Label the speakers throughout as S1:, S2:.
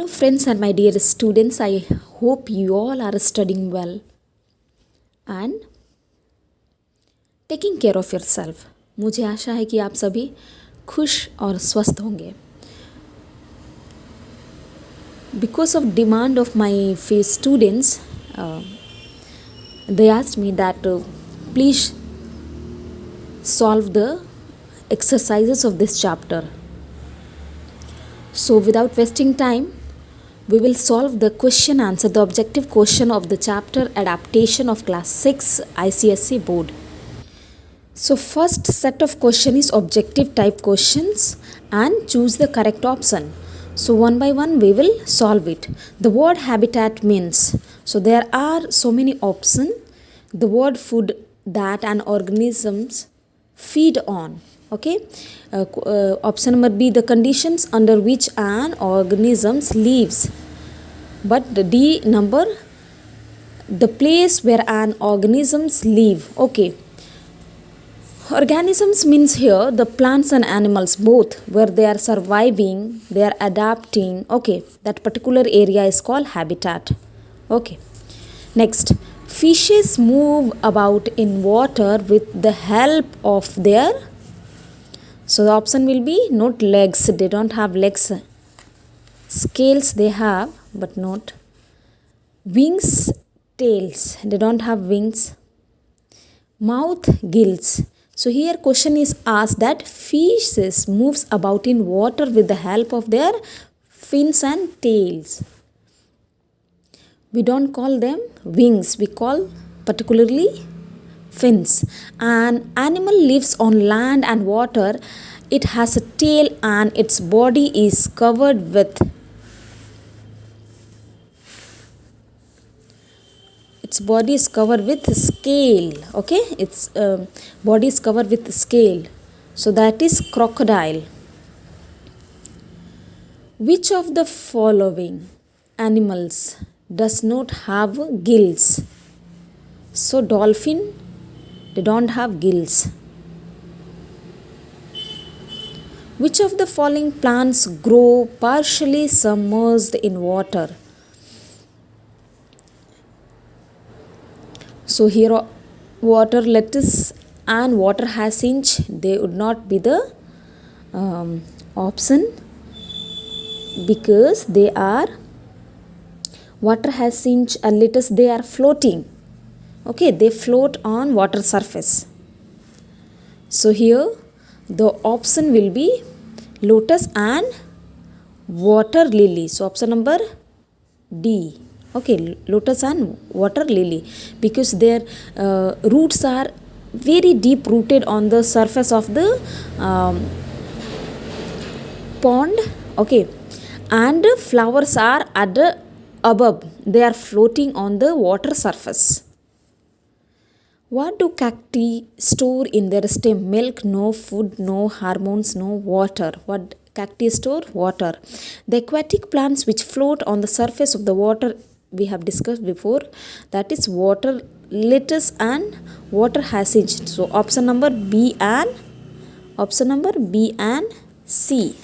S1: Hello, friends, and my dear students. I hope you all are studying well and taking care of yourself. मुझे आशा है कि आप सभी खुश और स्वस्थ होंगे. Because of demand of my few students, they asked me that please solve the exercises of this chapter. So without wasting time, we will solve the question answer, the objective question of the chapter Adaptation of Class 6 ICSE board. So first set of question is objective type questions and choose the correct option. So one by one we will solve it. The word habitat means, so there are so many options. The word food that an organisms feed on. Okay, option number B, the conditions under which an organisms lives. But the D number, the place where an organisms live. Okay, organisms means here the plants and animals both, where they are surviving, they are adapting. Okay, that particular area is called habitat. Okay, next, fishes move about in water with the help of their, so the option will be not legs, they don't have legs. Scales they have but not wings, tails, they don't have wings. Mouth, gills. So here question is asked that fishes moves about in water with the help of their fins and tails. We don't call them wings, we call particularly fins. An animal lives on land and water. It has a tail and its body is covered with scale. Okay, its body is covered with scale. So that is crocodile. Which of the following animals does not have gills? So dolphin, they don't have gills. Which of the following plants grow partially submerged in water? So here water lettuce and water hyacinth, they would not be the option, because they are water hyacinth and lettuce, they are floating. Okay, they float on water surface. So here the option will be lotus and water lily. So option number D. Okay, lotus and water lily, because their roots are very deep rooted on the surface of the pond. Okay, and flowers are at the above, they are floating on the water surface. What do cacti store in their stem? Milk, no. Food, no. Hormones, no. Water. What cacti store? Water. The aquatic plants which float on the surface of the water, we have discussed before, that is water lettuce and water hyacinth. So option number B and C.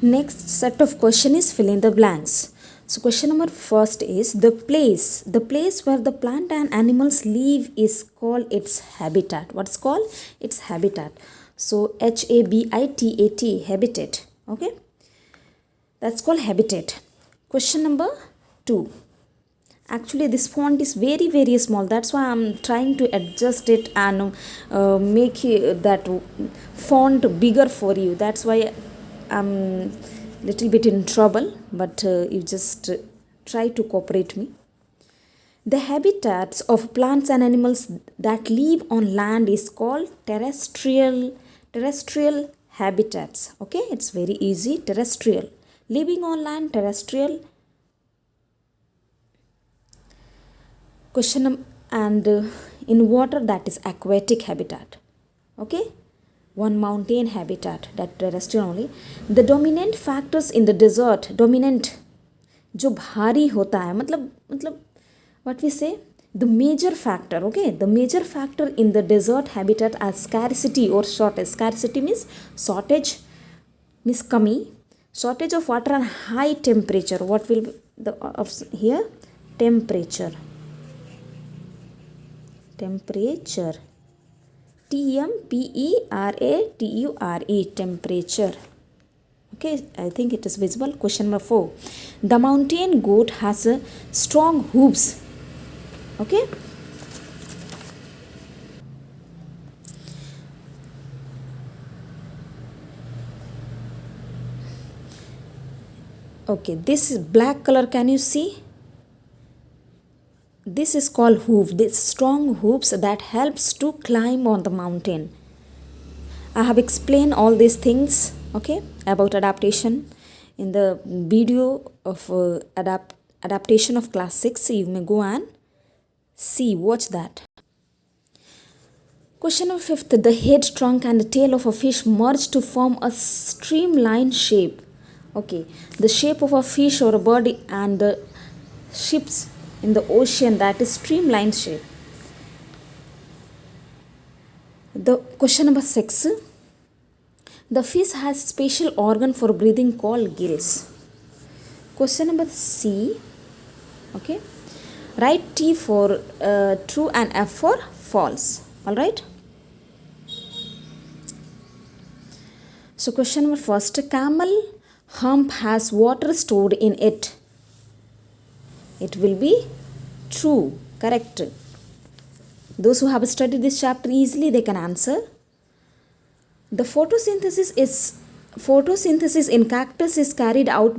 S1: Next set of question is fill in the blanks. So question number first is the place where the plant and animals live is called its habitat. What's called? Its habitat. So habitat, habitat. Okay, that's called habitat. Question number 2. Actually this font is very very small, that's why I'm trying to adjust it and make that font bigger for you. That's why I'm little bit in trouble, but you just try to cooperate me. The habitats of plants and animals that live on land is called terrestrial habitats. Okay, it's very easy. Terrestrial, living on land, terrestrial. Question and in water, that is aquatic habitat. Okay, one mountain habitat, that terrestrial only. The dominant factors in the desert, dominant जो भारी होता है, मतलब what we say, the major factor, okay, the major factor in the desert habitat are scarcity or shortage. Scarcity means shortage, means kami, shortage of water and high temperature. What will be the here? Temperature. Temperature. Temperature. Temperature. Okay, I think it is visible. Question number 4. The mountain goat has a strong hooves. Okay. Okay, this is black color. Can you see? This is called hoof. This strong hooves that helps to climb on the mountain. I have explained all these things, okay, about adaptation in the video of adaptation of class 6. You may go and see, watch that. Question number 5. The head, trunk and the tail of a fish merge to form a streamlined shape. Okay, the shape of a fish or a bird and the ships in the ocean, that is streamlined shape. The question number 6. The fish has special organ for breathing called gills. Question number C. Okay. Write T for true and F for false. Alright. So question number 1. Camel hump has water stored in it. It will be true. Correct. Those who have studied this chapter easily, they can answer. The photosynthesis in cactus is carried out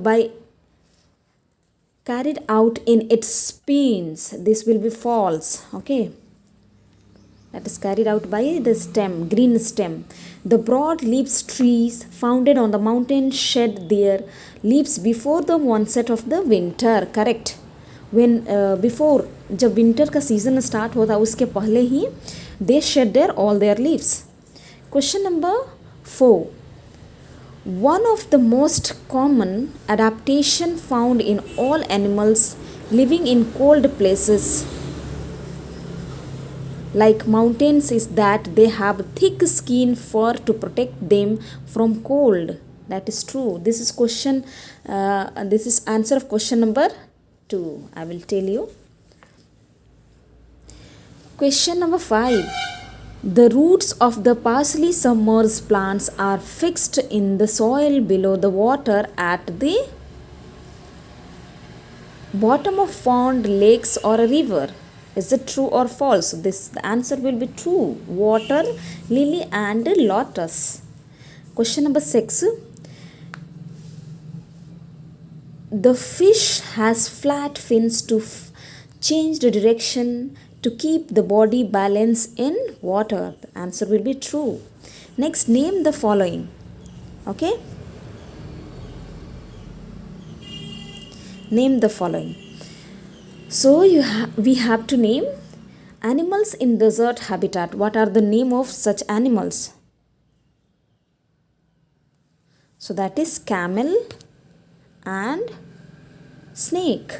S1: in its spines. This will be false. Okay. That is carried out by the stem, green stem. The broad leaves trees founded on the mountain shed their leaves before the onset of the winter. Correct. When before जब winter का season start होता उसके पहले ही they shed all their leaves. Question number 4. One of the most common adaptation found in all animals living in cold places like mountains is that they have thick skin fur to protect them from cold. That is true. This is question. This is answer of question number 2. I will tell you. Question number 5. The roots of the partially submerged plants are fixed in the soil below the water at the bottom of pond, lakes or a river. Is it true or false? The answer will be true. Water, lily and lotus. Question number 6. The fish has flat fins to change the direction to keep the body balance in water. The answer will be true. Next, name the following. Okay? Name the following. So we have to name animals in desert habitat. What are the name of such animals? So that is camel and snake.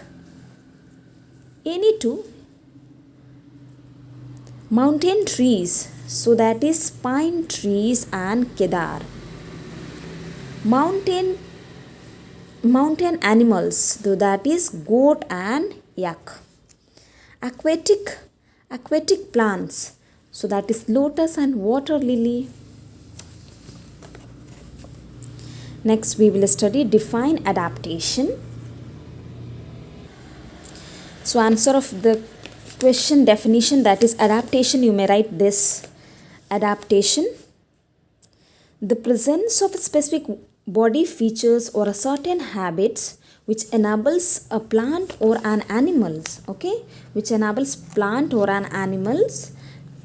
S1: Any two. Mountain trees. So that is pine trees and kedar. Mountain animals. So that is goat and yak. Aquatic plants. So that is lotus and water lily. Next we will study define adaptation. So answer of the question definition, that is adaptation, you may write this. Adaptation. The presence of specific body features or a certain habits which enables a plant or an animals, okay, which enables plant or an animals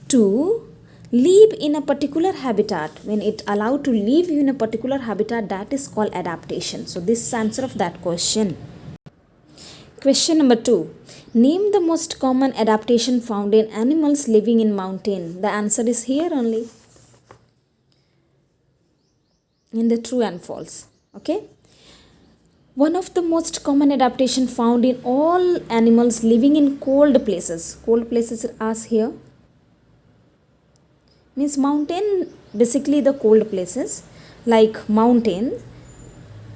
S1: to live in a particular habitat. When it allowed to live in a particular habitat, that is called adaptation. So this is answer of that question. Question number 2. Name the most common adaptation found in animals living in mountain. The answer is here only. In the true and false. Okay. One of the most common adaptation found in all animals living in cold places. Cold places as here means mountain, basically the cold places like mountain,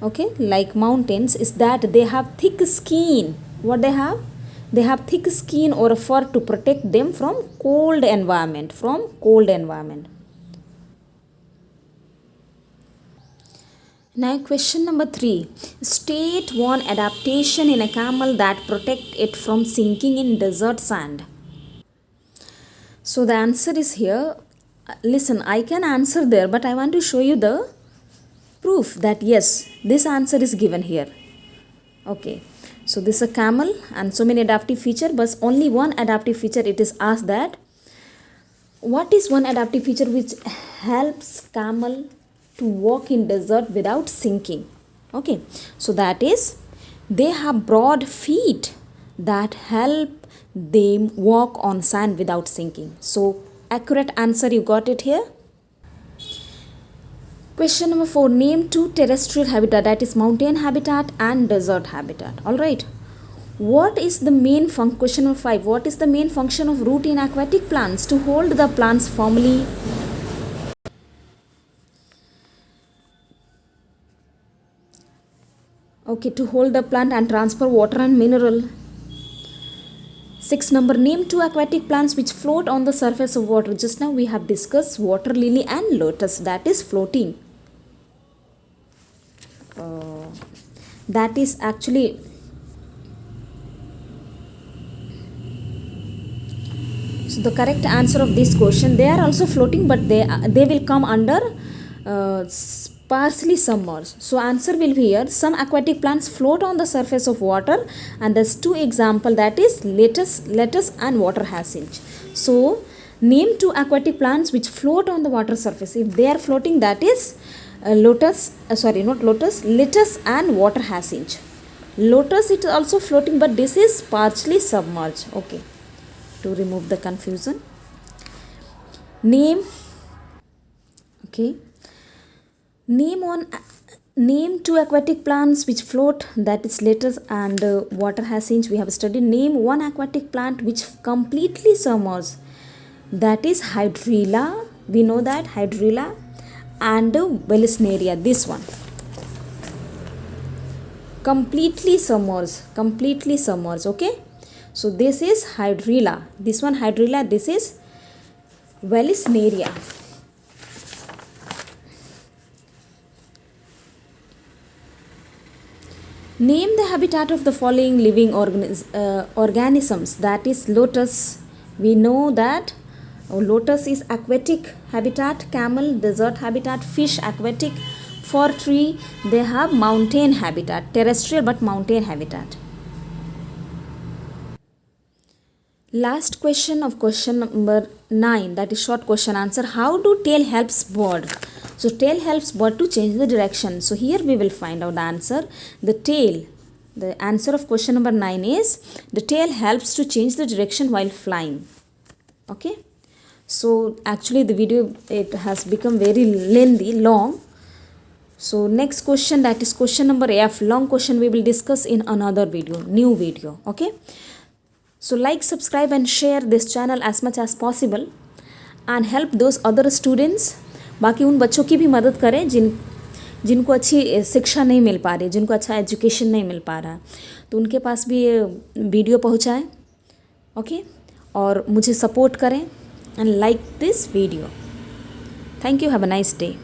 S1: okay, like mountains is that they have thick skin. What they have? They have thick skin or a fur to protect them from cold environment, Now question number 3. State one adaptation in a camel that protect it from sinking in desert sand. So the answer is here. Listen, I can answer there, but I want to show you the proof that yes, this answer is given here. Okay, so this is a camel and so many adaptive feature, but only one adaptive feature it is asked that. What is one adaptive feature which helps camel to walk in desert without sinking? Okay, so that is they have broad feet that help them walk on sand without sinking. So accurate answer, you got it here. Question number 4. Name two terrestrial habitat, that is mountain habitat and desert habitat. Alright. What is the main function? Question number 5. What is the main function of root in aquatic plants? To hold the plants firmly. Okay, to hold the plant and transfer water and mineral. 6 number. Name two aquatic plants which float on the surface of water. Just now we have discussed water lily and lotus, that is floating. That is actually so the correct answer of this question, they are also floating, but they will come under sparsely submerged. So answer will be here. Some aquatic plants float on the surface of water, and there's two example, that is lettuce and water hyacinth. So name two aquatic plants which float on the water surface. If they are floating, that is lettuce and water hyacinth. Lotus, it is also floating, but this is partially submerged. Okay, to remove the confusion. Name two aquatic plants which float, that is lettuce and water hyacinth we have studied. Name one aquatic plant which completely submerged, that is hydrilla. We know that hydrilla and Wellisneria, this one completely submerged. Okay, so this is hydrilla, this one hydrilla, this is Wellisneria. Name the habitat of the following living organisms, that is lotus. We know that lotus is aquatic habitat, camel desert habitat, fish aquatic, for tree they have mountain habitat, terrestrial but mountain habitat. Last question of question number 9, that is short question answer. How do tail helps bird? So tail helps bird to change the direction. So here we will find out the answer. The answer of question number 9 is the tail helps to change the direction while flying. Okay, so actually the video, it has become very long. So next question, that is question number F, long question, we will discuss in another video, new video. Okay, so like, subscribe and share this channel as much as possible and help those other students. बाकी उन बच्चों की भी मदद करें जिनको अच्छी शिक्षा नहीं मिल पा रही, जिनको अच्छा एजुकेशन नहीं मिल पा रहा, तो उनके पास भी ये वीडियो पहुंचाएं. ओके, और मुझे सपोर्ट करें and like this video. Thank you. Have a nice day.